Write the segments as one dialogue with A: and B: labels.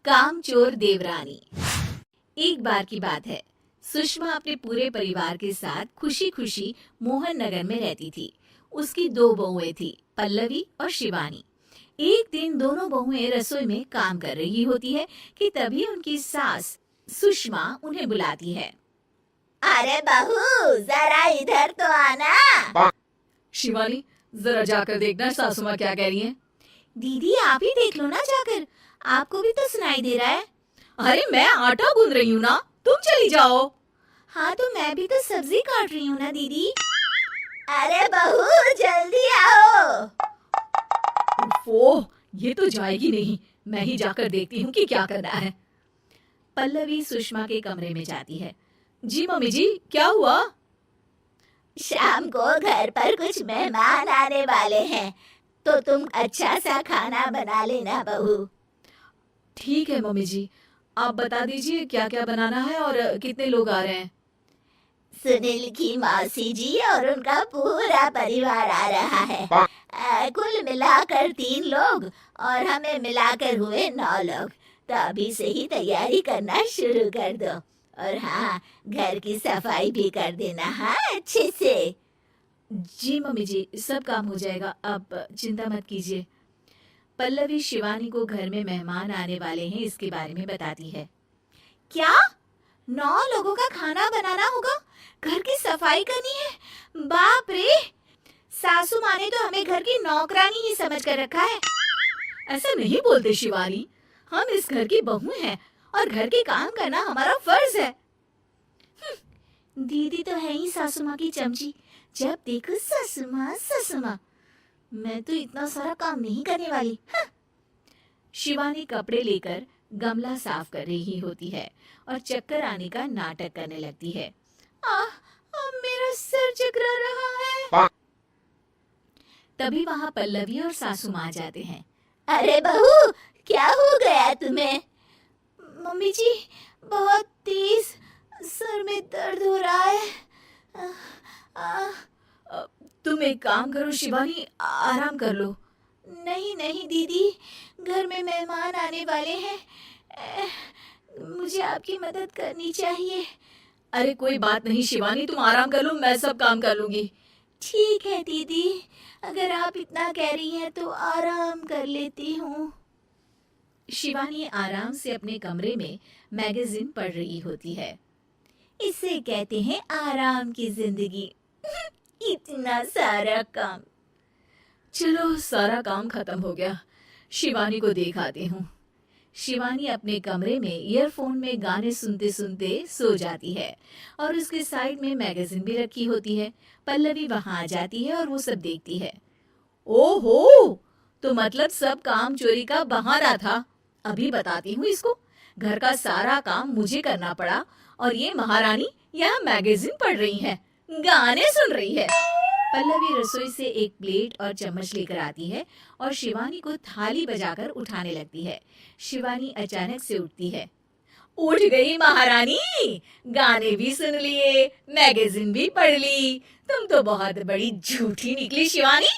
A: कामचोर देवरानी। एक बार की बात है, सुषमा अपने पूरे परिवार के साथ खुशी खुशी मोहन नगर में रहती थी। उसकी दो बहुएं थी, पल्लवी और शिवानी। एक दिन दोनों बहुएं रसोई में काम कर रही होती है कि तभी उनकी सास सुषमा उन्हें बुलाती है।
B: अरे बहू, जरा इधर तो आना।
A: शिवानी, जरा जाकर देखना सासू माँ क्या कह रही हैं। दीदी आप ही देख लो ना जाकर, आपको भी तो सुनाई दे रहा है। अरे मैं आटा गूंद रही हूँ ना, तुम चली जाओ। हाँ तो मैं भी तो सब्जी काट रही हूँ ना दीदी।
B: अरे बहू, जल्दी आओ।
A: ओह, ये तो जाएगी नहीं, मैं ही जाकर देखती हूँ कि क्या करना है। पल्लवी सुषमा के कमरे में जाती है। जी मम्मी जी, क्या हुआ?
B: शाम को घर पर कुछ मेहमान आने वाले हैं, तो तुम अच्छा सा खाना बना लेना बहू।
A: ठीक है मम्मी जी, आप बता दीजिए क्या क्या बनाना है और कितने लोग आ रहे हैं।
B: सुनील की मौसी जी और उनका पूरा परिवार आ रहा है। कुल मिलाकर 3 लोग और हमें मिलाकर हुए 9 लोग। तो अभी से ही तैयारी करना शुरू कर दो। और हाँ, घर की सफाई भी कर देना, हाँ, अच्छे से।
A: जी मम्मी जी, सब काम हो जाएगा, आप चिंता मत कीजिए। पल्लवी शिवानी को घर में मेहमान आने वाले हैं इसके बारे में बताती है। क्या 9 लोगों का खाना बनाना होगा, घर की सफाई करनी है? बाप रे, सासू माँ ने तो हमें घर की नौकरानी ही समझ कर रखा है। ऐसा नहीं बोलते शिवानी, हम इस घर की बहू हैं और घर के काम करना हमारा फर्ज है। दीदी तो है ही सासू माँ की चमची, जब देखो सासू माँ सासू माँ। मैं तो इतना सारा काम नहीं करने वाली। शिवानी कपड़े लेकर गमला साफ कर रही होती है और चक्कर आने का नाटक करने लगती है। मेरा सिर चकरा रहा है। तभी वहाँ पल्लवी और सासू माँ जाते हैं।
B: अरे बहू, क्या हो गया तुम्हें?
A: मम्मी जी, बहुत तेज सर में दर्द हो रहा है। तुम एक काम करो शिवानी, आराम कर लो। नहीं नहीं दीदी, घर में मेहमान आने वाले हैं, मुझे आपकी मदद करनी चाहिए। अरे कोई बात नहीं शिवानी, तुम आराम कर लो, मैं सब काम कर लूंगी। ठीक है दीदी, अगर आप इतना कह रही हैं तो आराम कर लेती हूँ। शिवानी आराम से अपने कमरे में मैगजीन पढ़ रही होती है। इसे कहते हैं आराम की जिंदगी। इतना सारा काम। चलो सारा काम खत्म हो गया, शिवानी को देख आती हूँ। शिवानी अपने कमरे में ईयरफोन में गाने सुनते सुनते सो जाती है और उसके साइड में मैगजीन भी रखी होती है। पल्लवी वहां आ जाती है और वो सब देखती है। ओहो, तो मतलब सब काम चोरी का बहाना था। अभी बताती हूँ इसको। घर का सारा काम मुझे करना पड़ा और ये महारानी यहाँ मैगजीन पढ़ रही है, गाने सुन रही है। पल्लवी रसोई से एक प्लेट और चम्मच लेकर आती है और शिवानी को थाली बजाकर उठाने लगती है। शिवानी अचानक से उठती है। उठ गई महारानी, गाने भी सुन लिए, मैगजीन भी पढ़ ली। तुम तो बहुत बड़ी झूठी निकली शिवानी।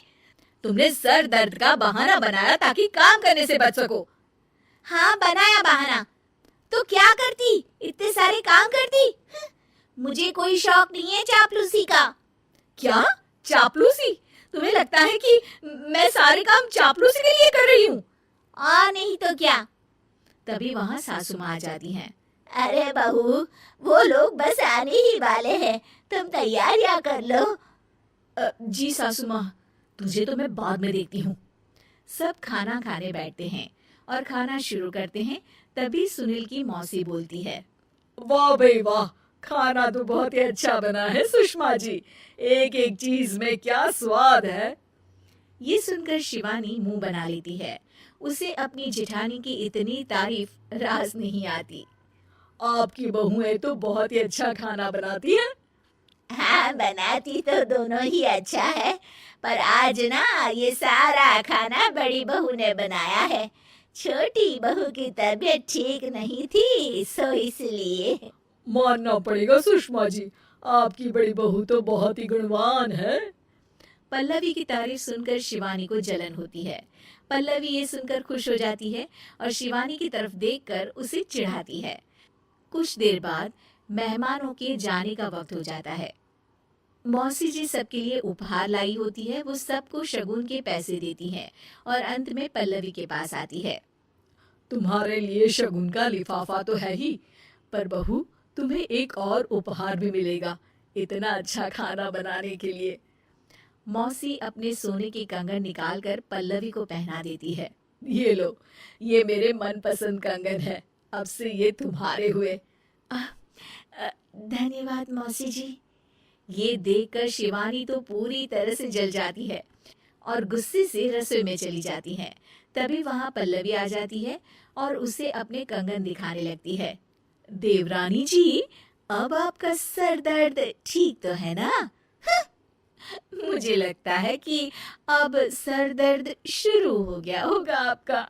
A: तुमने सर दर्द का बहाना बनाया ताकि काम करने से बच सको। हाँ बनाया बहाना, तो क्या करती, इतने सारे काम करती। मुझे कोई शौक नहीं है चापलूसी का। क्या चापलूसी? तुम्हें लगता है कि मैं सारे काम चापलूसी के लिए कर रही हूँ? नहीं तो क्या। तभी वहाँ सासू माँ आ जाती हैं।
B: अरे बहू, वो लोग बस आने ही वाले हैं, तुम तैयारियां कर लो।
A: जी सासू माँ, तुझे तो मैं बाद में देखती हूँ। सब खाना खाने बैठते हैं और खाना शुरू करते हैं। तभी सुनील की मौसी बोलती है। वाह भाई वाह, खाना तो बहुत ही अच्छा बना है सुषमा जी, एक एक चीज में क्या स्वाद है। ये सुनकर शिवानी मुंह बना लेती है। उसे अपनी जेठानी की इतनी तारीफ रास नहीं आती। आपकी बहुएं तो बहुत ही अच्छा खाना बनाती हैं।
B: हाँ, बनाती तो दोनों ही अच्छा है, पर आज ना ये सारा खाना बड़ी बहू ने बनाया है। छोटी बहू की तबीयत ठीक नहीं थी, सो इसलिए।
A: मानना पड़ेगा सुषमा जी, आपकी बड़ी बहू तो बहुत ही गुणवान है। पल्लवी की तारीफ सुनकर शिवानी को जलन होती है। पल्लवी ये सुनकर खुश हो जाती है और शिवानी की तरफ देखकर उसे चिढ़ाती है। कुछ देर बाद मेहमानों के जाने का वक्त हो जाता है। मौसी जी सबके लिए उपहार लाई होती है। वो सबको शगुन के पैसे देती हैं और अंत में पल्लवी के पास आती है।
C: तुम्हारे लिए शगुन का लिफाफा तो है ही, पर बहू तुम्हें एक और उपहार भी मिलेगा इतना अच्छा खाना बनाने के लिए।
A: मौसी अपने सोने की कंगन निकालकर पल्लवी को पहना देती है।
C: ये लो, ये मेरे मनपसंद कंगन है, अब से ये तुम्हारे हुए।
A: धन्यवाद मौसी जी। ये देखकर शिवानी तो पूरी तरह से जल जाती है और गुस्से से रसोई में चली जाती है। तभी वहां पल्लवी आ जाती है और उसे अपने कंगन दिखाने लगती है। देवरानी जी, अब आपका सर दर्द ठीक तो है ना? मुझे लगता है कि अब सर दर्द शुरू हो गया होगा आपका।